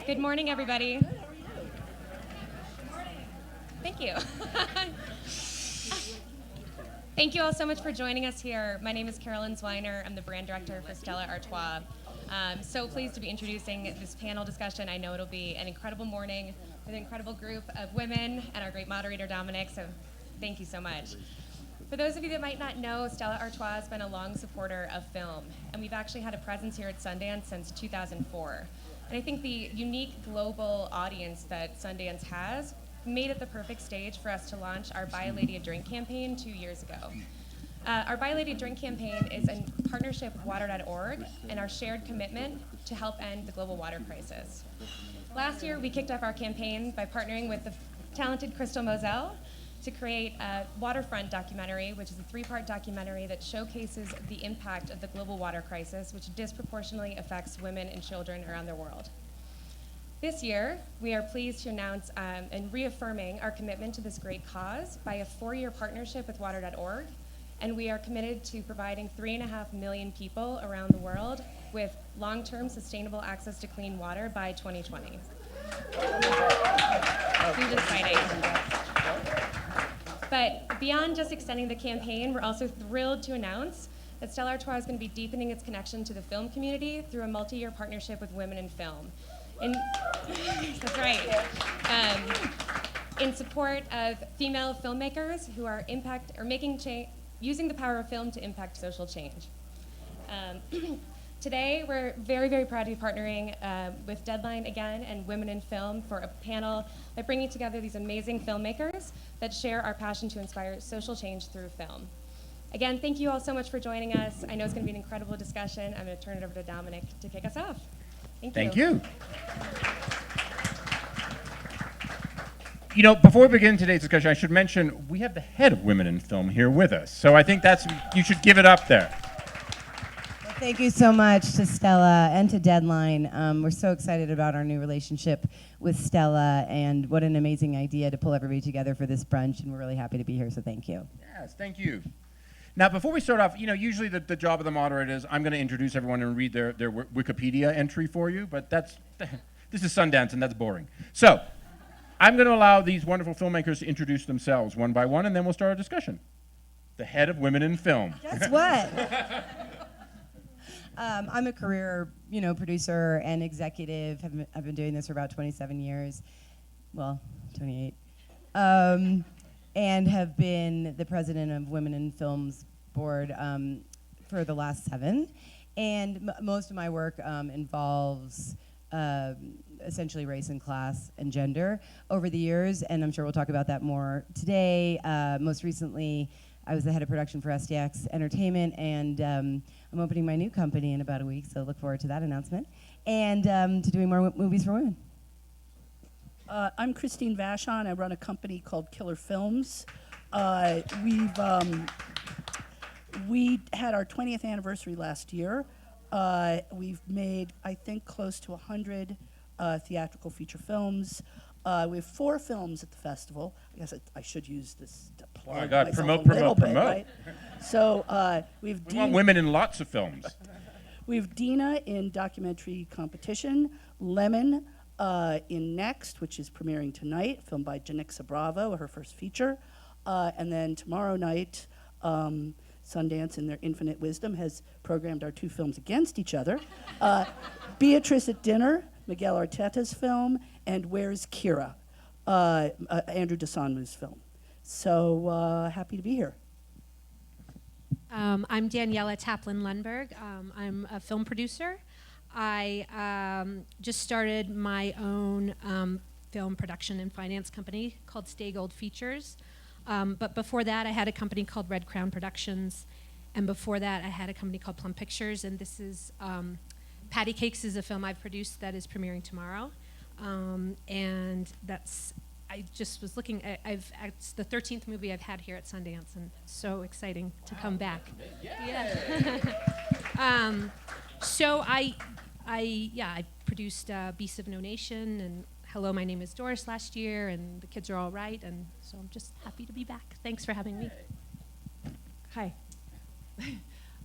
Good morning, everybody. Thank you. Thank you all so much for joining us here. My name is Carolyn Zwiner. I'm the brand director for Stella Artois. So pleased to be introducing this panel discussion. I know it'll be an incredible morning with an incredible group of women and our great moderator, Dominic, so thank you so much. For those of you that might not know, Stella Artois has been a long supporter of film, and we've actually had a presence here at Sundance since 2004. And I think the unique global audience that Sundance has made it the perfect stage for us to launch our Buy a Lady a Drink campaign 2 years ago. Our Buy a Lady a Drink campaign is in partnership with water.org and our shared commitment to help end the global water crisis. Last year, we kicked off our campaign by partnering with the talented Crystal Moselle to create a waterfront documentary, which is a 3-part documentary that showcases the impact of the global water crisis, which disproportionately affects women and children around the world. This year, we are pleased to announce and reaffirming our commitment to this great cause by a 4-year partnership with water.org, and we are committed to providing 3.5 million people around the world with long-term sustainable access to clean water by 2020. Seems exciting. But beyond just extending the campaign, we're also thrilled to announce that Stella Artois is going to be deepening its connection to the film community through a multi-year partnership with Women in Film. That's right. In support of female filmmakers who are using the power of film to impact social change. Today, we're very, very proud to be partnering with Deadline again and Women in Film for a panel by bringing together these amazing filmmakers that share our passion to inspire social change through film. Again, thank you all so much for joining us. I know it's going to be an incredible discussion. I'm going to turn it over to Dominic to kick us off. Thank you. You know, before we begin today's discussion, I should mention we have the head of Women in Film here with us. So I think you should give it up there. Well, thank you so much to Stella and to Deadline. We're so excited about our new relationship with Stella, and what an amazing idea to pull everybody together for this brunch, and we're really happy to be here, so thank you. Yes, thank you. Now, before we start off, you know, usually the job of the moderator is I'm going to introduce everyone and read their Wikipedia entry for you, but this is Sundance, and that's boring. So I'm going to allow these wonderful filmmakers to introduce themselves one by one, and then we'll start our discussion. The head of Women in Film. Guess what? I'm a career, producer and executive. I've been doing this for about 27 years. Well, 28. And have been the president of Women in Film's board for the last 7. And most of my work involves essentially race and class and gender over the years, and I'm sure we'll talk about that more today. Most recently, I was the head of production for SDX Entertainment, and I'm opening my new company in about a week, so look forward to that announcement, and to doing more movies for women. I'm Christine Vachon. I run a company called Killer Films. We had our 20th anniversary last year. We've made, I think, close to 100 theatrical feature films. We have 4 films at the festival. I guess I should use this to plug Oh my God, myself promote. right? So we want women in lots of films. We have Dina in documentary competition, Lemon in Next, which is premiering tonight, filmed by Janixa Bravo, her first feature. And then tomorrow night, Sundance, in their infinite wisdom, has programmed our 2 films against each other. Beatrice at Dinner, Miguel Arteta's film, and Where's Kira, Andrew Desanmu's film. So happy to be here. I'm Daniela Taplin-Lundberg. I'm a film producer. I just started my own film production and finance company called Stay Gold Features. But before that, I had a company called Red Crown Productions. And before that, I had a company called Plum Pictures. And this is Patty Cakes is a film I've produced that is premiering tomorrow. And I just was looking, it's the 13th movie I've had here at Sundance, and so exciting to come back. Yeah. So I produced Beasts of No Nation and Hello, My Name is Doris last year, and The Kids Are All Right, and so I'm just happy to be back. Thanks for having me. Hi.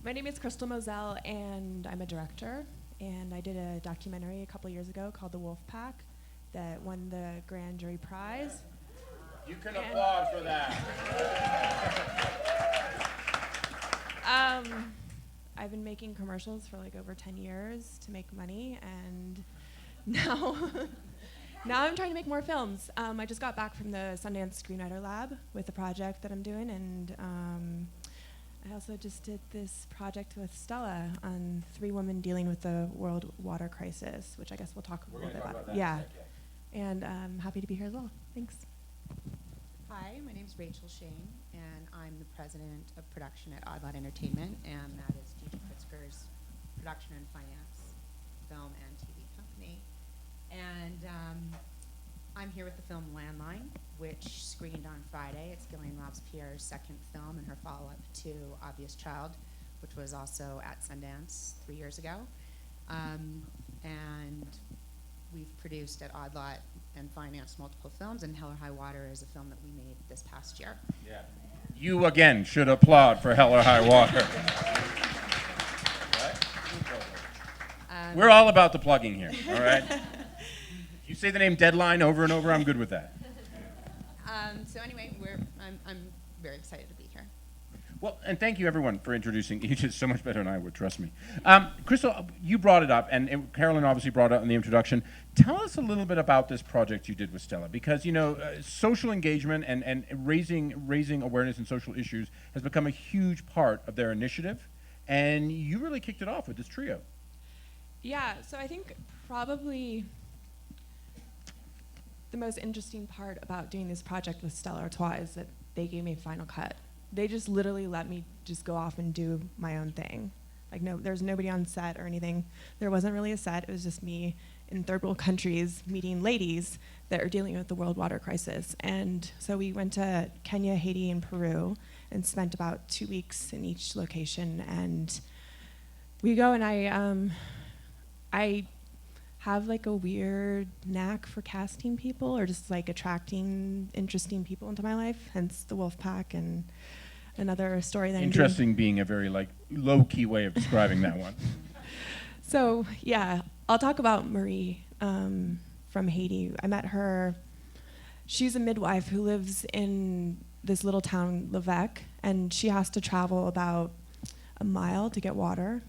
My name is Crystal Moselle, and I'm a director. and I did a documentary a couple years ago called The Wolf Pack that won the Grand Jury Prize. You can applaud for that. I've been making commercials for like over 10 years to make money, and now now I'm trying to make more films. I just got back from the Sundance Screenwriter Lab with a project that I'm doing, and I also just did this project with Stella on 3 women dealing with the world water crisis, which I guess we'll talk a little bit about. Yeah, and I'm happy to be here as well. Thanks. Hi, my name is Rachel Shane, and I'm the president of production at Odd Lot Entertainment, and that is Deidre Pritzker's production and finance film and TV company. And I'm here with the film Landline, which screened on Friday. It's Gillian Robespierre's second film and her follow-up to Obvious Child, which was also at Sundance 3 years ago. And we've produced at Odd Lot and financed multiple films, and Hell or High Water is a film that we made this past year. Yeah. You again should applaud for Hell or High Water. We're all about the plugging here, all right? You say the name Deadline over and over, I'm good with that. So anyway, I'm very excited to be here. Well, and thank you everyone for introducing. You did so much better than I would, trust me. Crystal, you brought it up, and Carolyn obviously brought it up in the introduction. Tell us a little bit about this project you did with Stella, because you know, social engagement and raising awareness in social issues has become a huge part of their initiative, and you really kicked it off with this trio. Yeah, so I think probably the most interesting part about doing this project with Stella Artois is that they gave me a final cut. They just literally let me just go off and do my own thing. Like there's nobody on set or anything. There wasn't really a set. It was just me in third world countries meeting ladies that are dealing with the world water crisis. And so we went to Kenya, Haiti, and Peru and spent about 2 weeks in each location. And we go, and I have like a weird knack for casting people or just like attracting interesting people into my life, hence the Wolf Pack and another story that Interesting being a very like low-key way of describing that one. So yeah, I'll talk about Marie from Haiti. I met her. She's a midwife who lives in this little town, Levesque, and she has to travel about a mile to get water.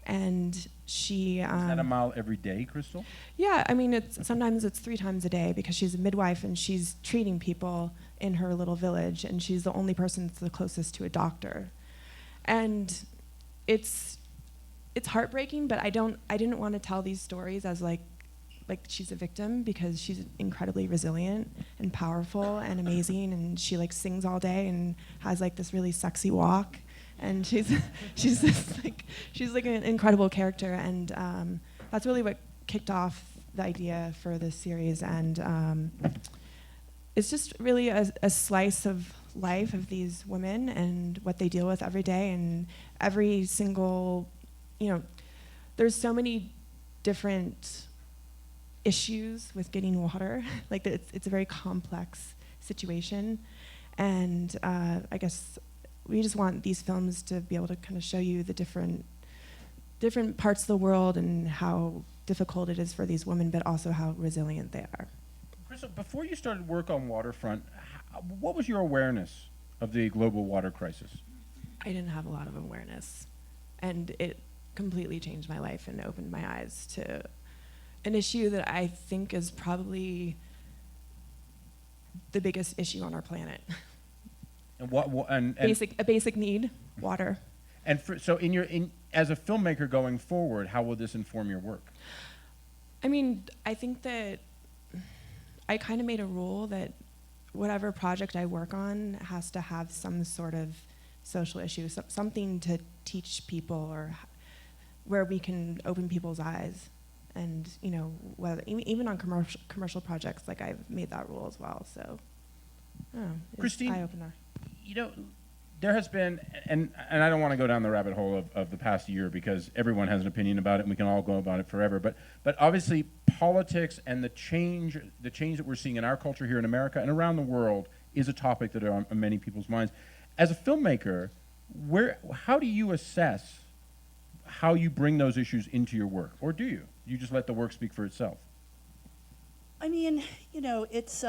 And she Is that a mile every day, Crystal? Yeah, I mean, sometimes it's 3 times a day because she's a midwife and she's treating people in her little village, and she's the only person that's the closest to a doctor. And it's heartbreaking, but I didn't want to tell these stories as like she's a victim, because she's incredibly resilient and powerful and amazing, and she like sings all day and has like this really sexy walk. And she's like an incredible character, and that's really what kicked off the idea for this series. And it's just really a slice of life of these women and what they deal with every day, and every single, there's so many different issues with getting water. Like it's a very complex situation, and I guess we just want these films to be able to kind of show you the different parts of the world and how difficult it is for these women, but also how resilient they are. Crystal, before you started work on Waterfront, what was your awareness of the global water crisis? I didn't have a lot of awareness, and it completely changed my life and opened my eyes to an issue that I think is probably the biggest issue on our planet. And a basic need, water. And so as a filmmaker going forward, how will this inform your work? I mean, I think that I kind of made a rule that whatever project I work on has to have some sort of social issue, something to teach people, or where we can open people's eyes. And even on commercial projects, like I've made that rule as well. So, it's Christine, eye-opener. There has been, and I don't want to go down the rabbit hole of the past year, because everyone has an opinion about it and we can all go about it forever, but obviously politics and the change that we're seeing in our culture here in America and around the world is a topic that are on many people's minds. As a filmmaker, how do you assess how you bring those issues into your work, or do you? You just let the work speak for itself? I mean, it's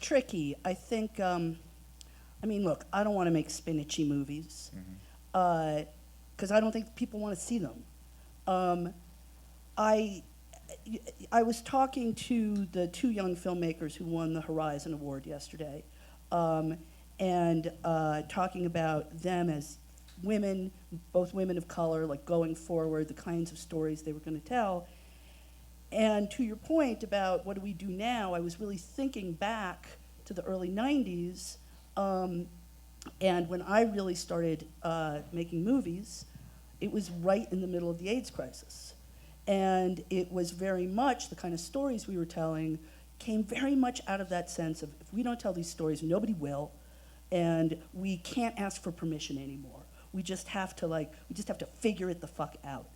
tricky. I think, look, I don't want to make spinachy movies because I don't think people want to see them. I was talking to the two young filmmakers who won the Horizon Award yesterday, and talking about them as women, both women of color, like going forward, the kinds of stories they were going to tell. And to your point about what do we do now, I was really thinking back to the early 90s, and when I really started making movies, it was right in the middle of the AIDS crisis. And it was very much the kind of stories we were telling came very much out of that sense of, if we don't tell these stories, nobody will, and we can't ask for permission anymore. We just have to figure it the fuck out.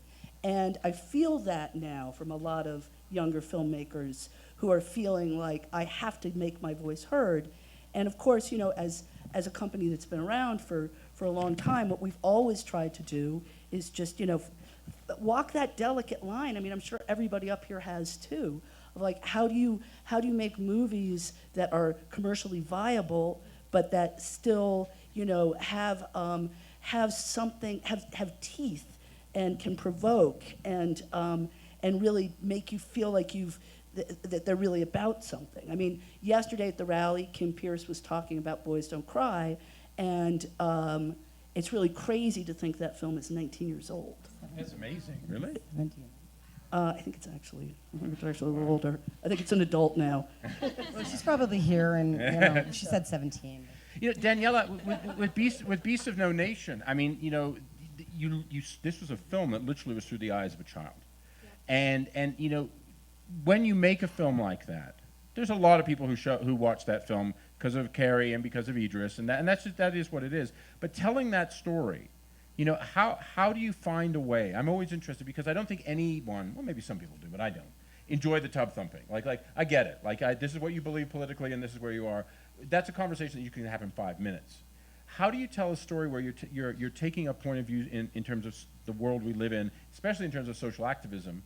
And I feel that now from a lot of younger filmmakers who are feeling like, I have to make my voice heard. And of course, as a company that's been around for a long time, what we've always tried to do is just, walk that delicate line. I mean, I'm sure everybody up here has too. Of like, how do you make movies that are commercially viable, but that still, have something, have teeth, and can provoke, and really make you feel like that they're really about something. I mean, yesterday at the rally, Kim Pierce was talking about Boys Don't Cry, and it's really crazy to think that film is 19 years old. That's amazing. Really? 17. I think it's actually a little older. I think it's an adult now. Well, she's probably here, and she said 17. Daniela, with Beasts of No Nation, I mean, this was a film that literally was through the eyes of a child, and when you make a film like that, there's a lot of people who watch that film because of Carrie and because of Idris, and that is what it is. But telling that story, how do you find a way? I'm always interested because I don't think anyone, well, maybe some people do, but I don't, enjoy the tub thumping. Like I get it. This is what you believe politically, and this is where you are. That's a conversation that you can have in 5 minutes. How do you tell a story where you're taking a point of view in terms of the world we live in, especially in terms of social activism,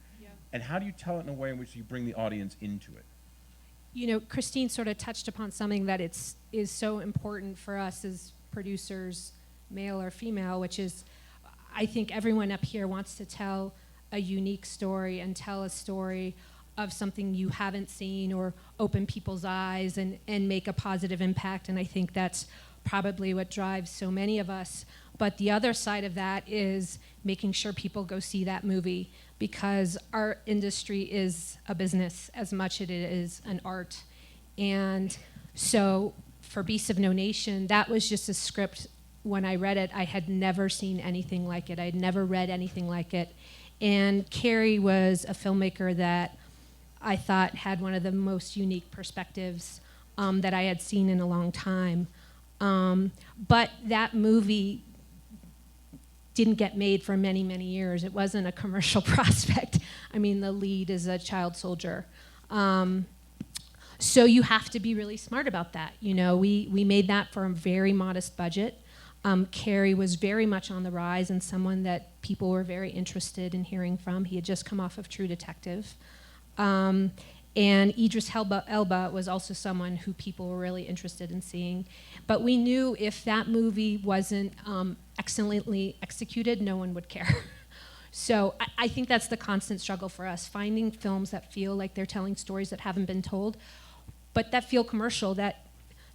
and how do you tell it in a way in which you bring the audience into it? Christine sort of touched upon something that is so important for us as producers, male or female, which is, I think everyone up here wants to tell a unique story and tell a story of something you haven't seen or open people's eyes and make a positive impact. And I think that's probably what drives so many of us. But the other side of that is making sure people go see that movie, because our industry is a business as much as it is an art. And so for Beasts of No Nation, that was just a script. When I read it, I had never seen anything like it. I had never read anything like it. And Carrie was a filmmaker that I thought had one of the most unique perspectives that I had seen in a long time. But that movie didn't get made for many, many years. It wasn't a commercial prospect. I mean, the lead is a child soldier. So you have to be really smart about that. We made that for a very modest budget. Carrie was very much on the rise and someone that people were very interested in hearing from. He had just come off of True Detective. And Idris Elba was also someone who people were really interested in seeing. But we knew if that movie wasn't excellently executed, no one would care. So I think that's the constant struggle for us, finding films that feel like they're telling stories that haven't been told, but that feel commercial, that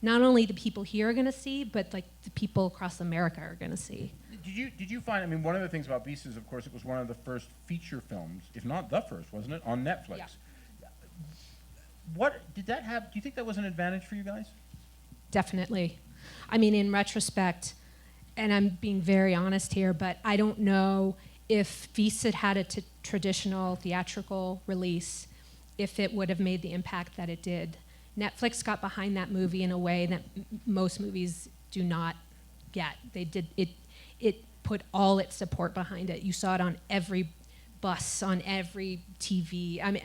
not only the people here are going to see, but like the people across America are going to see. Did you find, I mean, one of the things about Beasts is, of course, it was one of the first feature films, if not the first, wasn't it, on Netflix? Yeah. What did that have? Do you think that was an advantage for you guys? Definitely. I mean, in retrospect, and I'm being very honest here, but I don't know if Beasts had had a traditional theatrical release, if it would have made the impact that it did. Netflix got behind that movie in a way that most movies do not get. They did it. It put all its support behind it. You saw it on every bus, on every TV. I mean,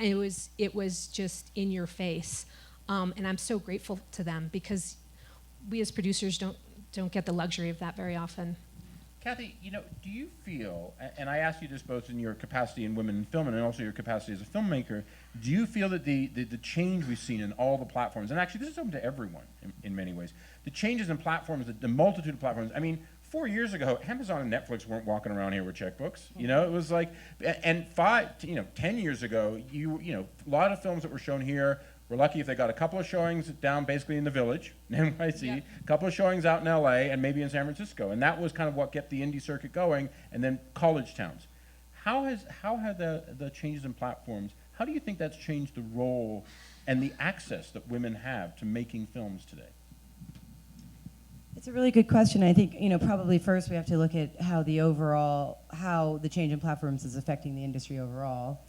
it was just in your face. And I'm so grateful to them, because we as producers don't get the luxury of that very often. Kathy, do you feel, and I ask you this both in your capacity in women in film and also your capacity as a filmmaker, do you feel that the change we've seen in all the platforms, and actually this is open to everyone in many ways, the changes in platforms, the multitude of platforms, 4 years ago, Amazon and Netflix weren't walking around here with checkbooks. It was like, and 10 years ago, a lot of films that were shown here, we're lucky if they got a couple of showings down basically in the Village, in NYC, a couple of showings out in LA, and maybe in San Francisco. And that was kind of what kept the indie circuit going, and then college towns. How have the changes in platforms, how do you think that's changed the role and the access that women have to making films today? It's a really good question. I think, probably first we have to look at how the change in platforms is affecting the industry overall,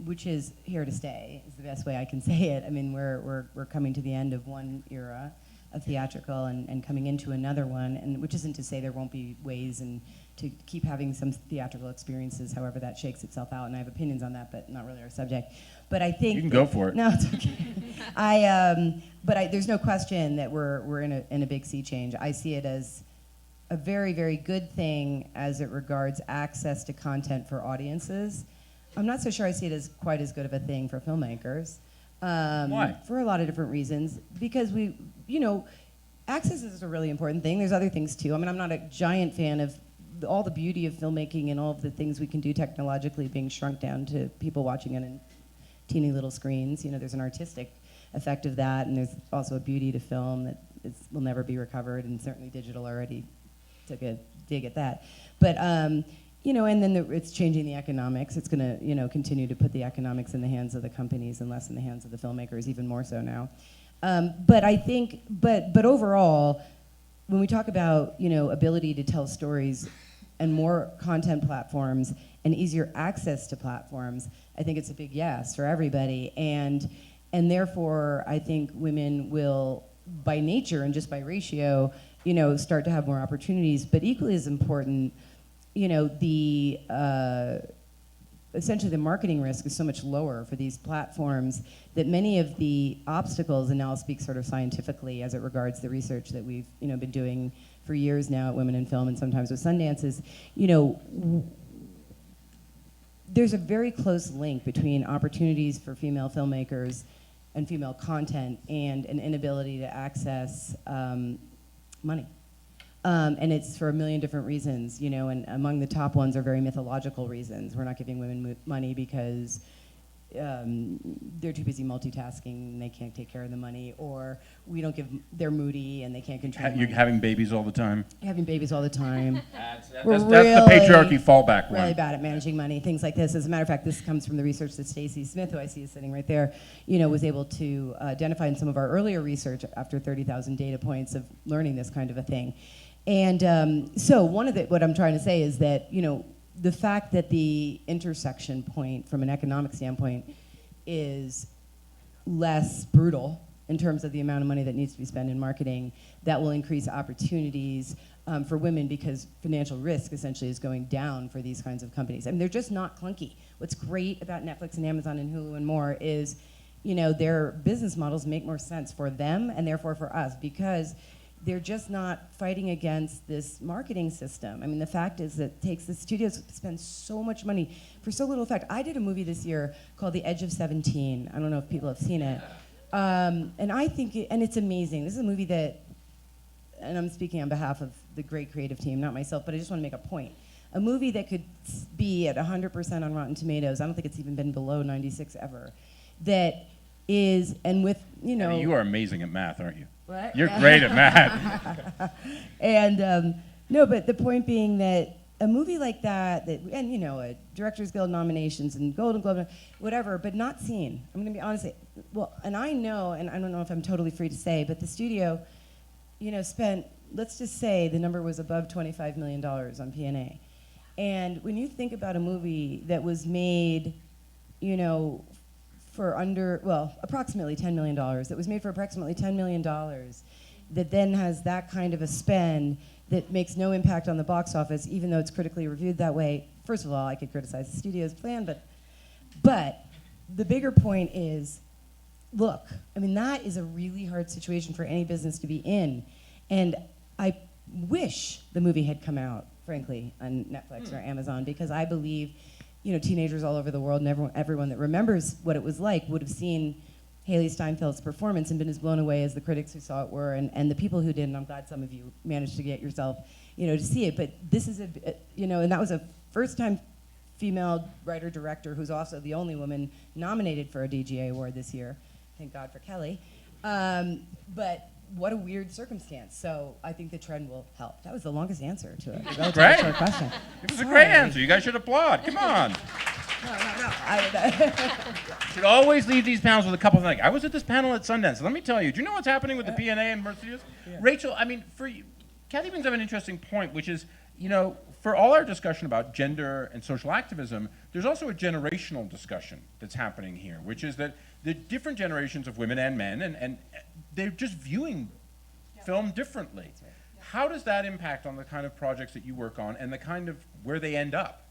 which is here to stay, is the best way I can say it. We're coming to the end of one era of theatrical and coming into another one, and which isn't to say there won't be ways and to keep having some theatrical experiences, however that shakes itself out, and I have opinions on that, but not really our subject. But I think you can go for it. No, it's okay. There's no question that we're in a big sea change. I see it as a very, very good thing as it regards access to content for audiences. I'm not so sure I see it as quite as good of a thing for filmmakers. Why? For a lot of different reasons. Because access is a really important thing. There's other things too. I'm not a giant fan of all the beauty of filmmaking and all of the things we can do technologically being shrunk down to people watching it in teeny little screens. There's an artistic effect of that, and there's also a beauty to film that will never be recovered, and certainly digital already took a dig at that. But and then it's changing the economics. It's going to continue to put the economics in the hands of the companies and less in the hands of the filmmakers, even more so now. But I think, but overall, when we talk about ability to tell stories and more content platforms and easier access to platforms, I think it's a big yes for everybody. And therefore, I think women will, by nature and just by ratio, start to have more opportunities. But equally as important, essentially the marketing risk is so much lower for these platforms that many of the obstacles, and now I'll speak sort of scientifically as it regards the research that we've been doing for years now at Women in Film and sometimes with Sundances, there's a very close link between opportunities for female filmmakers and female content and an inability to access money. And it's for a million different reasons, and among the top ones are very mythological reasons. We're not giving women money because they're too busy multitasking and they can't take care of the money, or they're moody and they can't control You're having babies all the time. having babies all the time. That's the Really patriarchy fallback one. Really bad at managing money, things like this. As a matter of fact, this comes from the research that Stacey Smith, who I see is sitting right there, was able to identify in some of our earlier research after 30,000 data points of learning this kind of a thing. And so what I'm trying to say is that, the fact that the intersection point from an economic standpoint is less brutal in terms of the amount of money that needs to be spent in marketing, that will increase opportunities for women because financial risk essentially is going down for these kinds of companies. They're just not clunky. What's great about Netflix and Amazon and Hulu and more is, their business models make more sense for them and therefore for us because they're just not fighting against this marketing system. The fact is that the studios spend so much money for so little effect. I did a movie this year called The Edge of 17. I don't know if people have seen it. And I think, and it's amazing. This is a movie that, and I'm speaking on behalf of the great creative team, not myself, but I just want to make a point. A movie that could be at 100% on Rotten Tomatoes, I don't think it's even been below 96 ever, that is, and with, Annie, you are amazing at math, aren't you? What? You're great at math. And no, but the point being that a movie like that, and a Directors Guild nominations and Golden Globe, whatever, but not seen. I'm going to be honest. Well, and I know, and I don't know if I'm totally free to say, but the studio, spent, let's just say the number was above $25 million on P&A. And when you think about a movie that was made, for approximately $10 million, that was made for approximately $10 million, that then has that kind of a spend that makes no impact on the box office, even though it's critically reviewed that way. First of all, I could criticize the studio's plan, but the bigger point is, look, that is a really hard situation for any business to be in. And wish the movie had come out, frankly, on Netflix or Amazon, because I believe, teenagers all over the world and everyone that remembers what it was like would have seen Haley Steinfeld's performance and been as blown away as the critics who saw it were, and the people who didn't. I'm glad some of you managed to get yourself, to see it. But this is and that was a first-time female writer-director who's also the only woman nominated for a DGA award this year. Thank God for Kelly. But what a weird circumstance. So I think the trend will help. That was the longest answer to a relatively Great. short question. It was a great answer. You guys should applaud. Come on. No. Should always leave these panels with a couple of things. I was at this panel at Sundance. Let me tell you. Do you know what's happening with the P&A and Mercedes? Yeah. Rachel, I mean, for you, Kathy brings up an interesting point, which is, for all our discussion about gender and social activism, there's also a generational discussion that's happening here, which is that the different generations of women and men, and they're just viewing film differently. Right. How does that impact on the kind of projects that you work on and the kind of where they end up?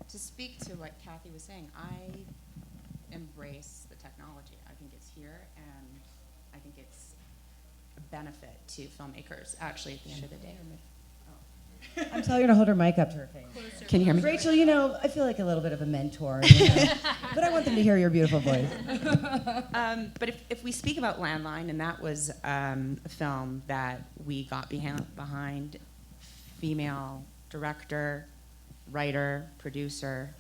To speak to what Kathy was saying, I embrace the technology. I think it's here, and I think it's a benefit to filmmakers, actually, at the end of the day. I'm telling her to hold her mic up to her face. Can you hear me? Rachel, I feel like a little bit of a mentor, but I want them to hear your beautiful voice. But if we speak about Landline, and that was a film that we got behind, female director, writer, producer.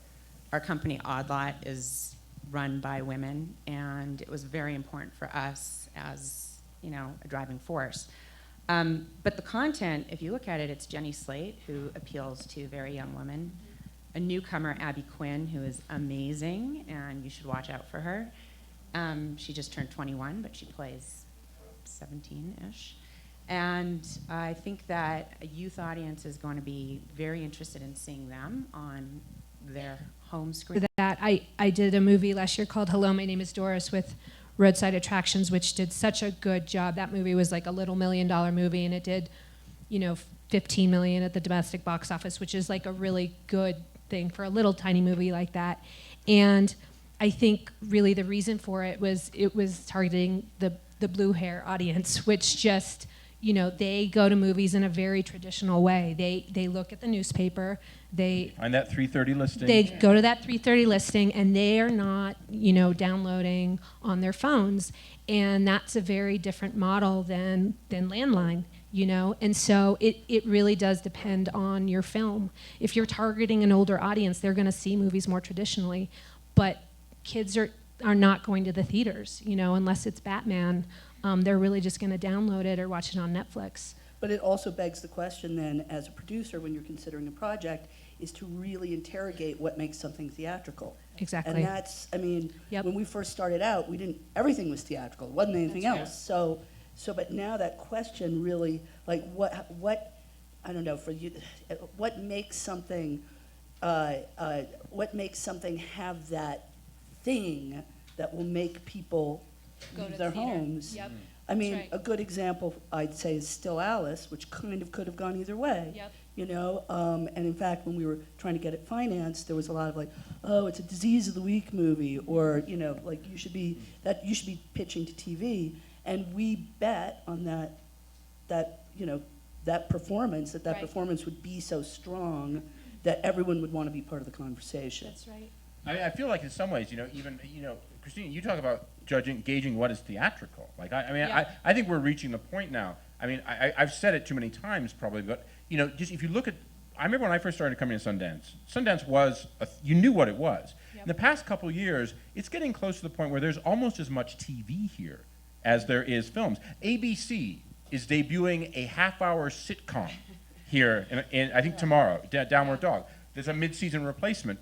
Our company, Odd Lot, is run by women, and it was very important for us as, a driving force. But the content, if you look at it, it's Jenny Slate, who appeals to very young women. A newcomer, Abby Quinn, who is amazing, and you should watch out for her. She just turned 21, but she plays 17-ish. And I think that a youth audience is going to be very interested in seeing them on their home screen. That I did a movie last year called Hello, My Name is Doris with Roadside Attractions, which did such a good job. That movie was like a little $1 million movie, and it did, $15 million at the domestic box office, which is like a really good thing for a little tiny movie like that. And I think really the reason for it was targeting the blue hair audience, which just, they go to movies in a very traditional way. They look at the newspaper. They find that 3:30 listing. They go to that 3:30 listing, and they are not, downloading on their phones. And that's a very different model than Landline, And so it really does depend on your film. If you're targeting an older audience, they're going to see movies more traditionally. But kids are not going to the theaters, unless it's Batman. They're really just going to download it or watch it on Netflix. But it also begs the question then, as a producer, when you're considering a project, is to really interrogate what makes something theatrical. Exactly. And that's, Yep. when we first started out, everything was theatrical. It wasn't anything That's else. So, but now that question really, like, what, I don't know, for you, what makes something have that thing that will make people Go to leave their the theater. homes? Yep. I mean, right. a good example, I'd say, is Still Alice, which kind of could have gone either way. Yep. And in fact, when we were trying to get it financed, there was a lot of like, oh, it's a disease of the week movie, or like you should be pitching to TV, and we bet on that performance, that Right. performance would be so strong that everyone would want to be part of the conversation. That's right. I feel like in some ways, even Christine, you talk about gauging what is theatrical. Like, Yeah. I think we're reaching the point now. I've said it too many times probably, but just if you look at, I remember when I first started coming to Sundance. Sundance was, you knew what it was. Yep. In the past couple of years, it's getting close to the point where there's almost as much TV here as there is films. ABC is debuting a half-hour sitcom here, in I think tomorrow, Downward Dog. There's a mid-season replacement.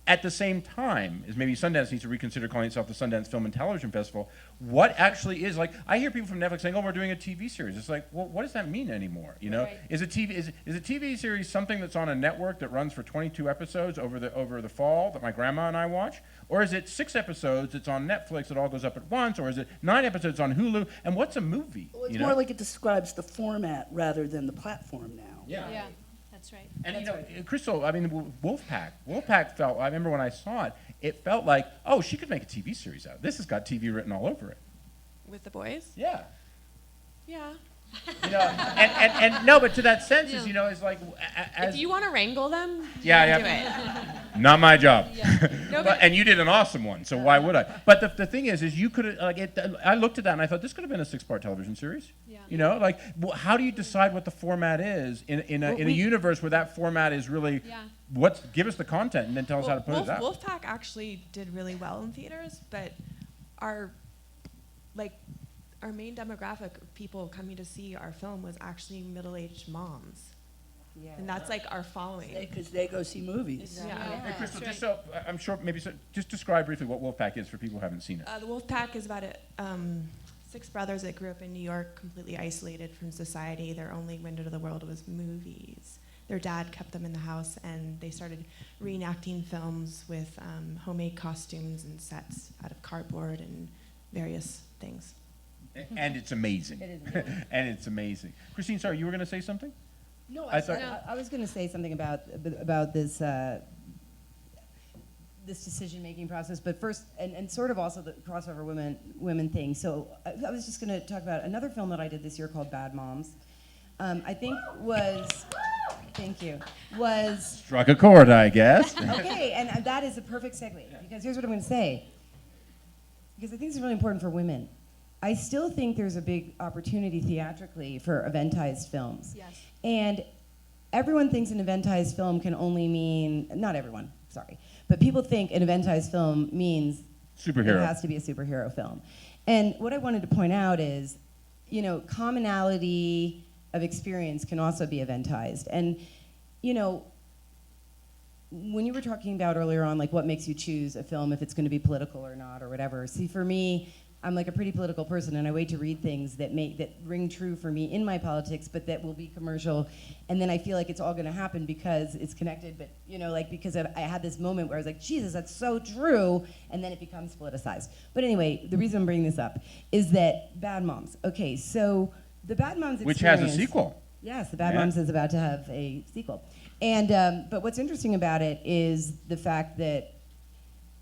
At the same time as maybe Sundance needs to reconsider calling itself the Sundance Film and Television Festival, what actually is, like, I hear people from Netflix saying, oh, we're doing a TV series. It's like, well, what does that mean anymore? Right. Is a TV series something that's on a network that runs for 22 episodes over the fall that my grandma and I watch? Or is it 6 episodes that's on Netflix that all goes up at once? Or is it 9 episodes on Hulu? And what's a movie? Well, it's more like it describes the format rather than the platform now. Yeah. That's right. And Crystal, Wolfpack felt, I remember when I saw it, it felt like, oh, she could make a TV series out. This has got TV written all over it. With the boys? Yeah. Yeah. You know, and no, but to that sense is, you know, it's like, as, If you want to wrangle them, yeah, do it. Not my job. No, But, and you did an awesome one, so why would I? But the thing is you could have, like, I looked at that and I thought this could have been a 6-part television series. Yeah. You know, like, how do you decide what the format is in a universe where that format is really, Yeah. give us the content and then tell us how to put it out. Wolfpack actually did really well in theaters, but our main demographic of people coming to see our film was actually middle-aged moms. Yeah. And that's like our following. Because they go see movies. Hey, Crystal, just so, I'm sure, just describe briefly what Wolfpack is for people who haven't seen it. The Wolfpack is about 6 brothers that grew up in New York, completely isolated from society. Their only window to the world was movies. Their dad kept them in the house, and they started reenacting films with homemade costumes and sets out of cardboard and various things. And it's amazing. It is amazing. And it's amazing. Christine, sorry, you were going to say something? No, I thought- I was going to say something about this this decision-making process, but first, and sort of also the crossover women thing. So I was just going to talk about another film that I did this year called Bad Moms. I think was Struck a chord, I guess. okay, and that is a perfect segue, because here's what I'm going to say. Because I think it's really important for women. I still think there's a big opportunity theatrically for eventized films. Yes. And everyone thinks an eventized film can only mean, not everyone, sorry, but people think an eventized film means Superhero. it has to be a superhero film. And what I wanted to point out is, you know, commonality of experience can also be eventized. And, you know, when you were talking about earlier on, like, what makes you choose a film, if it's going to be political or not or whatever. See, for me, I'm like a pretty political person, and I wait to read things that ring true for me in my politics, but that will be commercial. And then I feel like it's all going to happen because it's connected, but, you know, like, because I had this moment where I was like, Jesus, that's so true, and then it becomes politicized. But anyway, the reason I'm bringing this up is that Bad Moms. Okay, so the Bad Moms experience... Which has a sequel. Yes, the Bad Moms is about to have a sequel. And but what's interesting about it is the fact that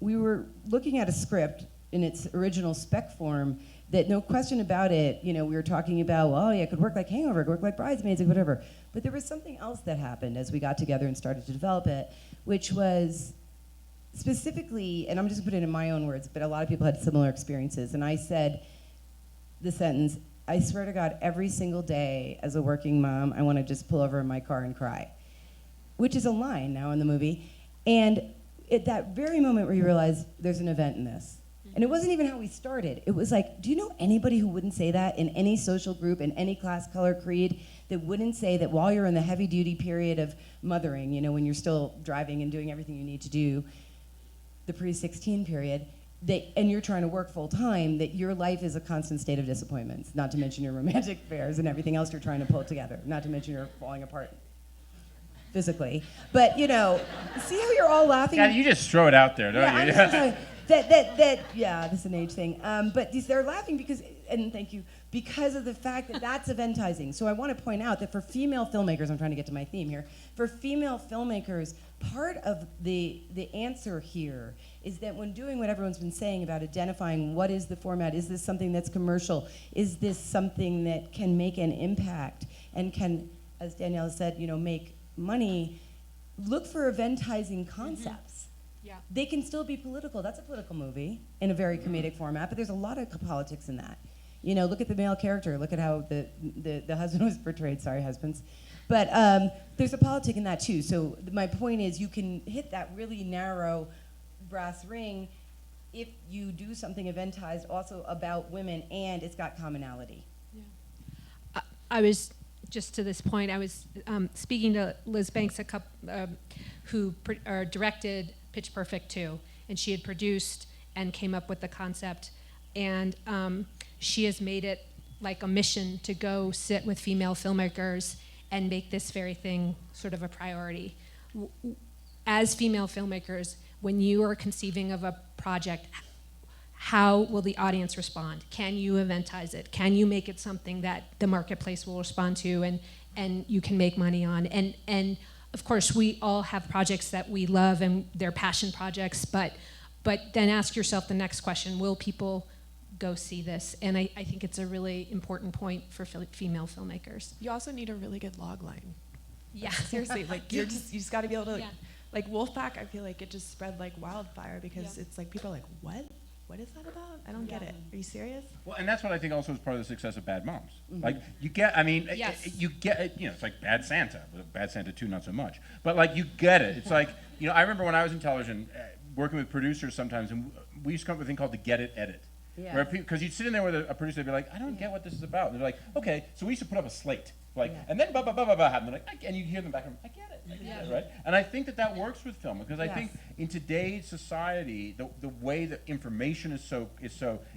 we were looking at a script in its original spec form that, no question about it, you know, we were talking about, well, yeah, it could work like Hangover, it could work like Bridesmaids, or whatever. But there was something else that happened as we got together and started to develop it, which was specifically, and I'm just putting it in my own words, but a lot of people had similar experiences. And I said the sentence, I swear to God, every single day as a working mom, I want to just pull over in my car and cry, which is a line now in the movie. And at that very moment where you realize there's an event in this, and it wasn't even how we started. It was like, do you know anybody who wouldn't say that in any social group, in any class, color, creed, that wouldn't say that while you're in the heavy duty period of mothering, you know, when you're still driving and doing everything you need to do, the pre-16 period, and you're trying to work full time, that your life is a constant state of disappointments, not to mention your romantic affairs and everything else you're trying to pull together, not to mention you're falling apart physically. But, you know, see how you're all laughing? Yeah, you just throw it out there, don't Yeah, you? I'm just telling you, yeah, this is an age thing. But they're laughing because, and thank you, because of the fact that that's eventizing. So I want to point out that for female filmmakers, I'm trying to get to my theme here, for female filmmakers, part of the answer here is that when doing what everyone's been saying about identifying what is the format, is this something that's commercial, is this something that can make an impact and can, as Danielle said, you know, make money, look for eventizing concepts. Yeah. They can still be political. That's a political movie in a very comedic format, but there's a lot of politics in that. You know, look at the male character. Look at how the husband was portrayed. Sorry, husbands. But there's a politic in that too. So my point is, you can hit that really narrow brass ring if you do something eventized also about women and it's got commonality. Yeah. I was, just to this point, I was speaking to Liz Banks, who directed Pitch Perfect 2, and she had produced and came up with the concept, and she has made it like a mission to go sit with female filmmakers and make this very thing sort of a priority. As female filmmakers, when you are conceiving of a project, how will the audience respond? Can you eventize it? Can you make it something that the marketplace will respond to and you can make money on? And of course, we all have projects that we love and they're passion projects, but then ask yourself the next question: will people go see this. And I think it's a really important point for female filmmakers. You also need a really good log line. Yeah. Seriously, like you just got to be able to, Yeah. like Wolfpack, I feel like it just spread like wildfire because Yeah. it's like people are like, what? What is that about? I don't get it. Are you serious? Well, and that's what I think also is part of the success of Bad Moms. Like, you get, I mean, Yes. you get, you know, it's like Bad Santa. Bad Santa 2, not so much. But, like, you get it. It's like, you know, I remember when I was in television, working with producers sometimes, and we used to come up with a thing called the Get It Edit. Yeah. Because you'd sit in there with a producer, they'd be like, I don't get what this is about. And they're like, okay, so we used to put up a slate. Like, Yeah. and then blah, blah, blah, blah, blah, happened. They're like, and you hear them back, and I get it. I get it, right? And I think that that works with film, because I Yes. think in today's society, the way that information is so,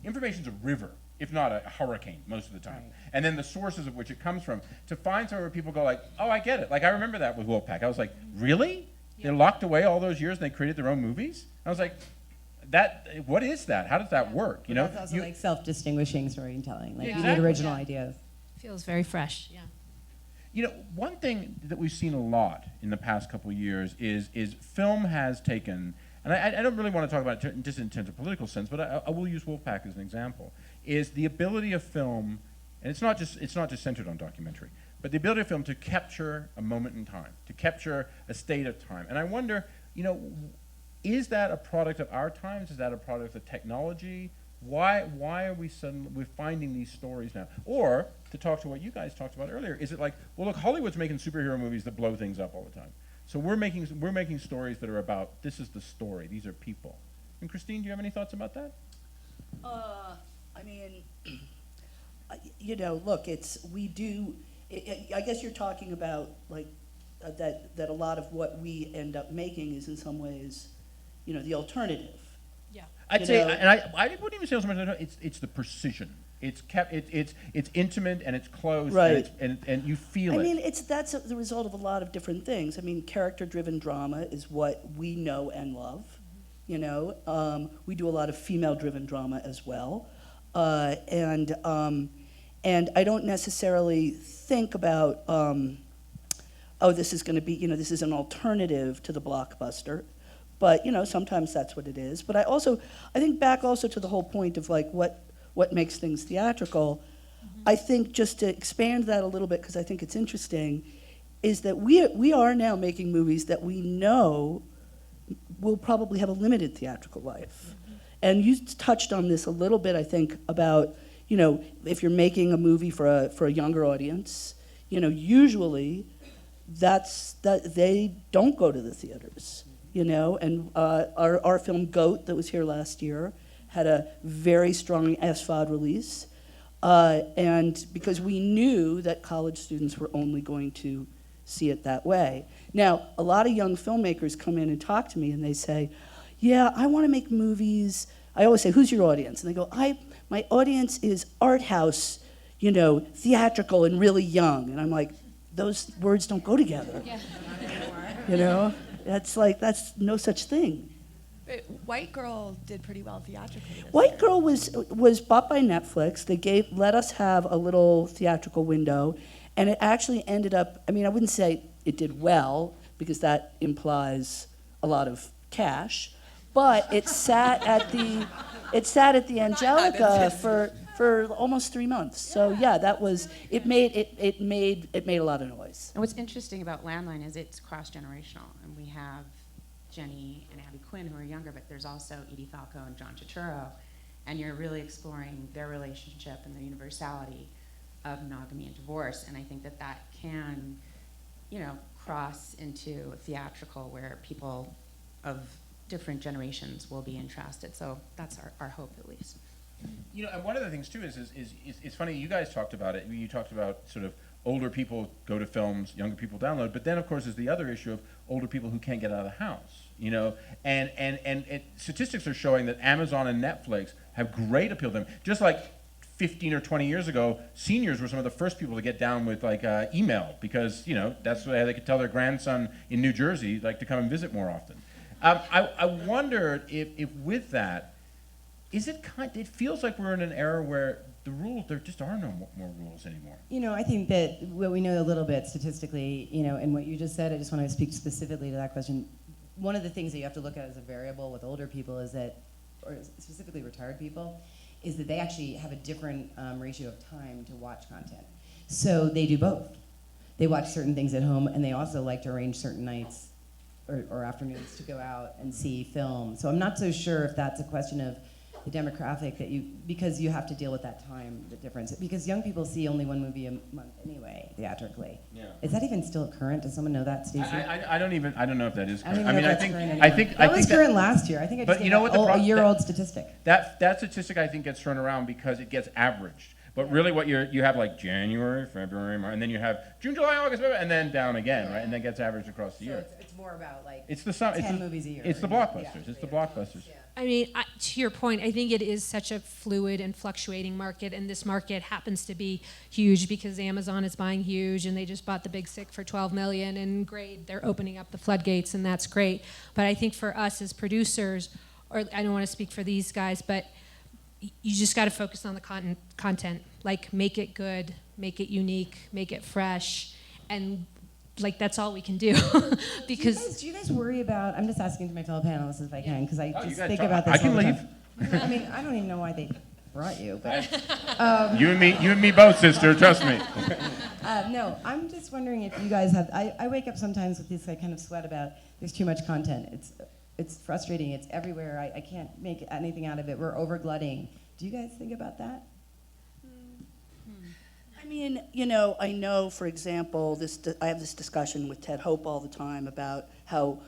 information's a river, if not a hurricane most of the time. Right. And then the sources of which it comes from, to find somewhere where people go like, oh, I get it. Like, I remember that with Wolfpack. I was like, really? They're locked away all those years and they created their own movies? I was like, what is that? How does that work? You know, That's also like self-distinguishing storytelling. Like you Exactly. need original Yeah. ideas. Feels very fresh. Yeah. You know, one thing that we've seen a lot in the past couple of years is film has taken, and I don't really want to talk about it just in terms of political sense, but I will use Wolfpack as an example, is the ability of film, and it's not just centered on documentary, but the ability of film to capture a moment in time, to capture a state of time. And I wonder, you know, is that a product of our times? Is that a product of technology? Why are we're finding these stories now? Or, to talk to what you guys talked about earlier, is it like, well, look, Hollywood's making superhero movies that blow things up all the time. So we're making stories that are about, this is the story, these are people. And Christine, do you have any thoughts about that? I mean, you know, look, I guess you're talking about like that a lot of what we end up making is in some ways, you know, the alternative. Yeah. I'd You say, know- and I wouldn't even say so much. It's the precision. It's intimate and it's close. Right. And you feel I it. mean, that's the result of a lot of different things. I mean, character-driven drama is what we know and love. You know, we do a lot of female-driven drama as well, and I don't necessarily think about, oh, this is going to be, you know, this is an alternative to the blockbuster. But, you know, sometimes that's what it is. But I think back also to the whole point of like what makes things theatrical. I think just to expand that a little bit, because I think it's interesting, is that we are now making movies that we know will probably have a limited theatrical life. And you touched on this a little bit, I think, about, you know, if you're making a movie for a younger audience, you know, usually they don't go to the theaters. You know, and our film Goat that was here last year had a very strong SVOD release, and because we knew that college students were only going to see it that way. Now, a lot of young filmmakers come in and talk to me, and they say, "Yeah, I want to make movies." I always say, "Who's your audience?" And they go, "My audience is art house, you know, theatrical and really young." And I'm like, "Those words don't go together." Yeah. You know. That's no such thing. But White Girl did pretty well theatrically this White year. Girl was bought by Netflix. They let us have a little theatrical window, and it actually ended up. I mean, I wouldn't say it did well because that implies a lot of cash, but it sat at the Angelica for almost 3 months. So yeah, that was it. It made a lot of noise. And what's interesting about Landline is it's cross-generational, and we have Jenny and Abby Quinn who are younger, but there's also Edie Falco and John Turturro, and you're really exploring their relationship and the universality of monogamy and divorce, and I think that can, you know, cross into theatrical where people of different generations will be interested. So that's our hope, at least. You know, and one of the things too is it's funny. You guys talked about it. You talked about sort of older people go to films, younger people download. But then, of course, there's the other issue of older people who can't get out of the house. You know, and statistics are showing that Amazon and Netflix have great appeal to them. Just like 15 or 20 years ago, seniors were some of the first people to get down with like email because, you know, that's the way they could tell their grandson in New Jersey like to come and visit more often. I wondered if with that. It feels like we're in an era where the rules, there just are no more rules anymore. You know, I think that what we know a little bit statistically, you know, and what you just said, I just want to speak specifically to that question. One of the things that you have to look at as a variable with older people is that, or specifically retired people, is that they actually have a different ratio of time to watch content. So they do both. They watch certain things at home, and they also like to arrange certain nights or afternoons to go out and see film. So I'm not so sure if that's a question of the demographic that because you have to deal with that time, the difference. Because young people see only one movie a month anyway, theatrically. Yeah. Is that even still current? Does someone know that, Stacey? I don't know if that is I don't current. even know if that's current anymore. That was current last year. I think I just But you gave know what the a prob- year-old statistic. That statistic I think gets thrown around because it gets averaged. But really what you have like January, February, March, and then you have June, July, August, and then down again, right? And then gets averaged across the So year. it's more about like It's the 10 movies a year. It's the blockbusters. It's the blockbusters. I mean, to your point, I think it is such a fluid and fluctuating market, and this market happens to be huge because Amazon is buying huge, and they just bought The Big Sick for $12 million, and great, they're opening up the floodgates, and that's great. But I think for us as producers, or I don't want to speak for these guys, but you just got to focus on the content. Like, make it good, make it unique, make it fresh, and like that's all we can do. Because do you guys worry about? I'm just asking to my fellow panelists if I can, because I Oh, you just gotta think talk. about this. I can all the leave. time. I mean, I don't even know why they brought you, but You and me both, sister. Trust me. no, I'm just wondering if you guys have. I wake up sometimes with this kind of sweat about there's too much content. It's frustrating. It's everywhere. I can't make anything out of it. We're over glutting. Do you guys think about that? I mean, I know, for example, I have this discussion with Ted Hope all the time about how,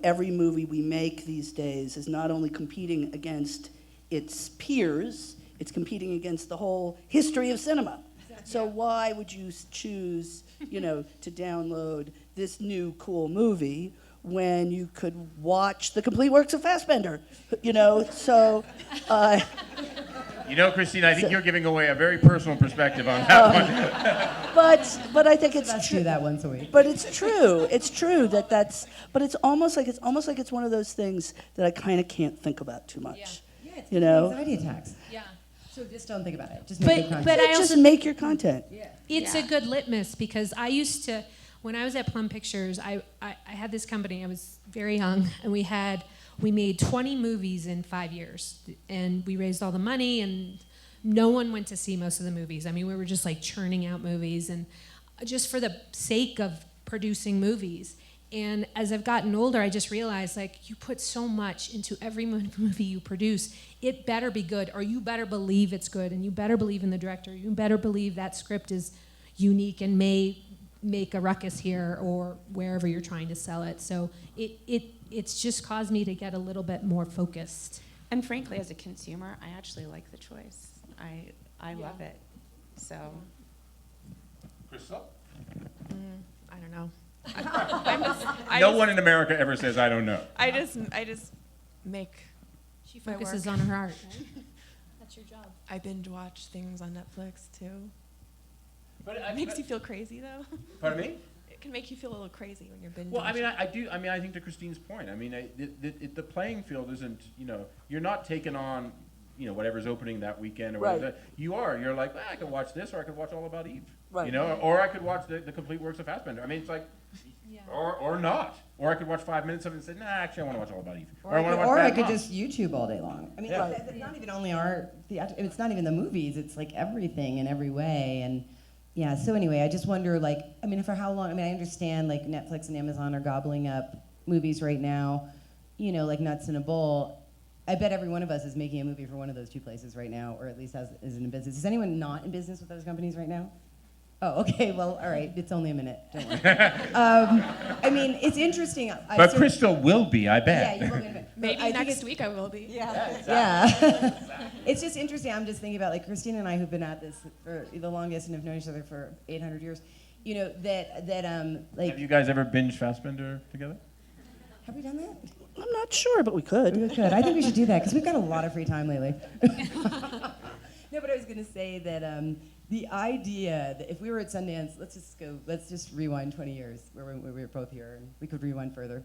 every movie we make these days is not only competing against its peers, it's competing against the whole history of cinema. So why would you choose, to download this new cool movie when you could watch the complete works of Fassbender? So... Christine, I think you're giving away a very personal perspective on that one. But I think it's Let's true. do that once a week. But it's true. It's true that's. But it's almost like it's one of those things that I kind of can't think about too much. Yeah, it's anxiety attacks. yeah. So just don't think about it. Just make good content. But I Just also make your content. it's a good litmus because I used to, when I was at Plum Pictures, I had this company. I was very young, and we made 20 movies in 5 years, and we raised all the money, and no one went to see most of the movies. I mean, we were just like churning out movies, and just for the sake of producing movies. And as I've gotten older, I just realized, like, you put so much into every movie you produce. It better be good, or you better believe it's good, and you better believe in the director. You better believe that script is unique and may make a ruckus here or wherever you're trying to sell it. So it's just caused me to get a little bit more focused. And frankly, as a consumer, I actually like the choice. I love it. So Crystal? I don't know. No one in America ever says, I don't know. I just make. She My focuses work. on her art. Right? That's your job. I binge watch things on Netflix too. But It makes you feel crazy though. Pardon me? It can make you feel a little crazy when you're binge Well, I watching. mean, I do. I mean, I think to Christine's point. I mean, the playing field isn't. You're not taking on, whatever's opening that weekend or whatever. Right. You are. You're like, I could watch this, or I could watch All About Eve. Right. Or I could watch the complete works of Fassbender. I mean, it's like, or not. Or I could watch 5 minutes of it and say, nah, actually, I want to watch All About Eve. Or I wanna could, watch or I Bad could Moms. just YouTube all day long. I mean, Yeah. it's not even only it's not even the movies. It's like everything in every way. And yeah, so anyway, I just wonder, for how long? I mean, I understand, like, Netflix and Amazon are gobbling up movies right now, like nuts in a bowl. I bet every one of us is making a movie for one of those two places right now, or at least is in business. Is anyone not in business with those companies right now? Oh, okay, well, all right, it's only a minute, don't worry. I mean, it's interesting. But Crystal will be, I bet. Yeah, you will be in a minute. Maybe I think next it's- week I will be. Yeah. It's just interesting. I'm just thinking about, like, Christine and I, who've been at this for the longest and have known each other for 800 years. Have you guys ever binged Fassbender together? Have we done that? I'm not sure, but we could. We could. I think we should do that because we've got a lot of free time lately. No, but I was going to say that the idea that if we were at Sundance, let's just rewind 20 years where we were both here, and we could rewind further.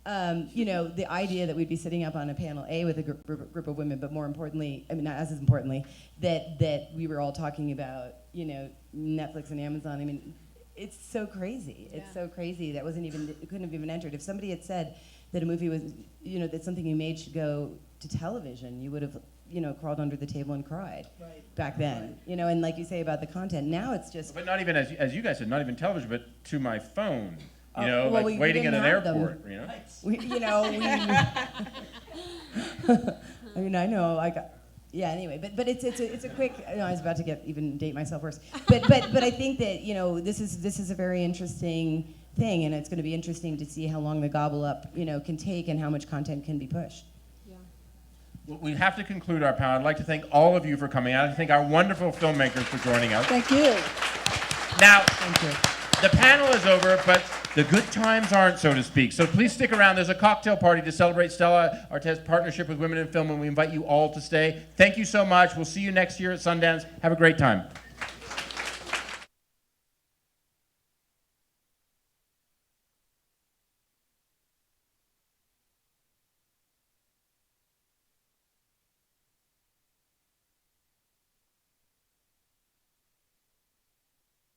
The idea that we'd be sitting up on a panel, with a group of women, but more importantly, I mean, not as importantly, that we were all talking about, Netflix and Amazon. I mean, it's so crazy. It's so crazy. That it couldn't have even entered. If somebody had said that a movie was, that something you made should go to television, you would have crawled under the table and cried Right. back then. And like you say about the content, now it's just But not even, as you guys said, not even television, but to my phone. well, Like we waiting at didn't an have them. airport. we I mean, I know I got. Yeah. Anyway, but it's a quick. I was about to date myself worse. But I think that this is a very interesting thing, and it's going to be interesting to see how long the gobble up can take and how much content can be pushed. Well, we have to conclude our panel. I'd like to thank all of you for coming out. I thank our wonderful filmmakers for joining us. Thank you. Now, Thank you. the panel is over, but the good times aren't, so to speak. So please stick around. There's a cocktail party to celebrate Stella Artois' partnership with Women in Film, and we invite you all to stay. Thank you so much. We'll see you next year at Sundance. Have a great time.